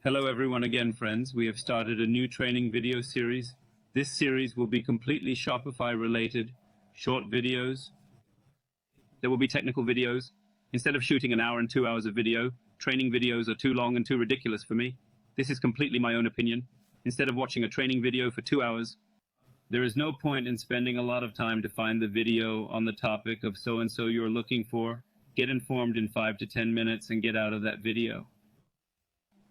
Hello everyone again, friends. We have started a new training video series. This series will be completely Shopify related, short videos. There will be technical videos. Instead of shooting an hour and 2 hours of video, training videos are too long and too ridiculous for me. This is completely my own opinion. Instead of watching a training video for 2 hours, there is no point in spending a lot of time to find the video on the topic of so-and-so you're looking for. Get informed in 5 to 10 minutes and get out of that video.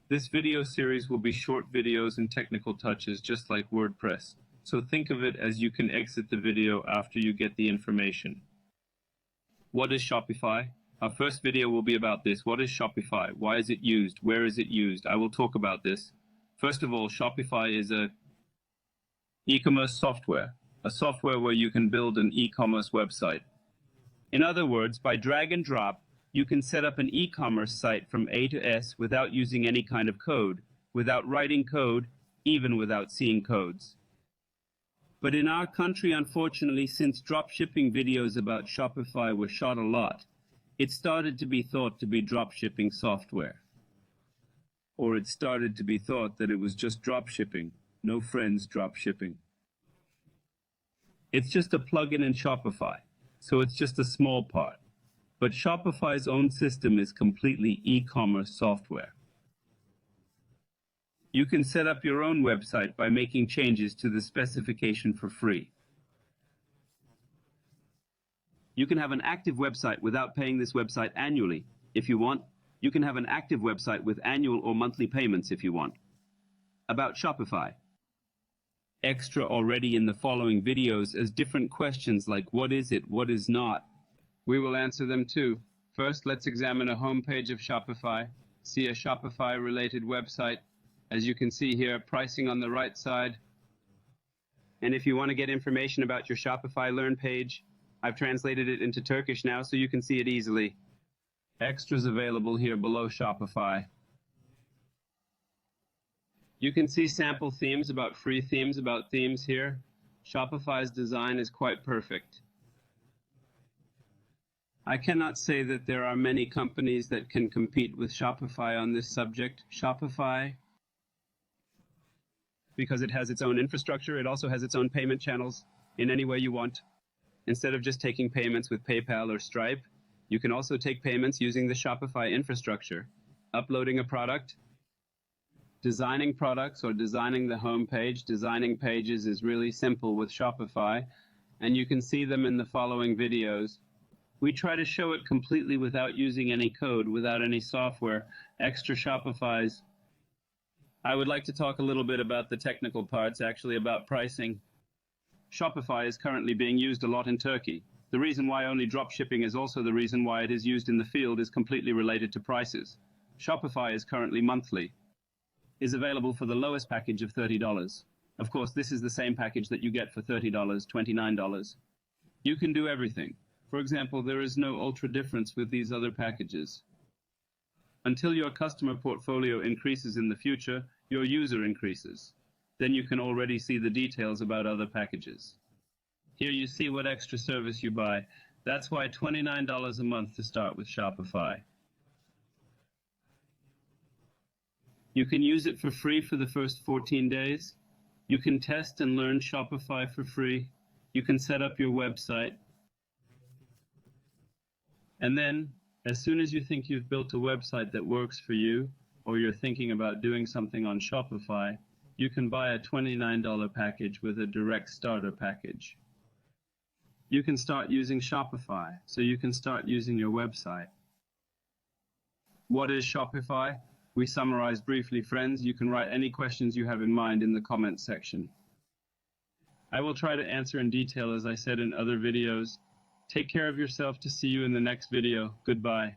This video series will be short videos and technical touches just like WordPress. So think of it as you can exit the video after you get the information. What is Shopify? Our first video will be about this. What is Shopify? Why is it used? Where is it used? I will talk about this. First of all, Shopify is a e-commerce software. A software where you can build an e-commerce website. In other words, by drag and drop, you can set up an e-commerce site from A to S without using any kind of code, without writing code, even without seeing codes. But in our country, unfortunately, since dropshipping videos about Shopify were shot a lot, it started to be thought to be dropshipping software. Or it started to be thought that it was just dropshipping, no friends dropshipping. It's just a plugin in Shopify, so it's just a small part. But Shopify's own system is completely e-commerce software. You can set up your own website by making changes to the specification for free. You can have an active website without paying this website annually. If you want, you can have an active website with annual or monthly payments if you want. About Shopify. Extra already in the following videos as different questions like what is it, what is not. We will answer them too. First, let's examine a home page of Shopify. See a Shopify-related website. As you can see here, pricing on the right side. And if you want to get information about your Shopify Learn page, I've translated it into Turkish now so you can see it easily. Extras available here below Shopify. You can see sample themes about free themes, about themes here. Shopify's design is quite perfect. I cannot say that there are many companies that can compete with Shopify on this subject. Shopify, because it has its own infrastructure, it also has its own payment channels in any way you want. Instead of just taking payments with PayPal or Stripe, you can also take payments using the Shopify infrastructure, uploading a product, designing products or designing the home page. Designing pages is really simple with Shopify, and you can see them in the following videos. We try to show it completely without using any code, without any software, extra Shopifys. I would like to talk a little bit about the technical parts, actually about pricing. Shopify is currently being used a lot in Turkey. The reason why only dropshipping is also the reason why it is used in the field is completely related to prices. Shopify is currently monthly. Is available for the lowest package of $30. Of course, this is the same package that you get for $30, $29. You can do everything. For example, there is no ultra difference with these other packages. Until your customer portfolio increases in the future, your user increases. Then you can already see the details about other packages. Here you see what extra service you buy. That's why $29 a month to start with Shopify. You can use it for free for the first 14 days. You can test and learn Shopify for free. You can set up your website. And then, as soon as you think you've built a website that works for you, or you're thinking about doing something on Shopify, you can buy a $29 package with a direct starter package. You can start using Shopify, so you can start using your website. What is Shopify? We summarized briefly, friends. You can write any questions you have in mind in the comments section. I will try to answer in detail as I said in other videos. Take care of yourself. To see you in the next video. Goodbye.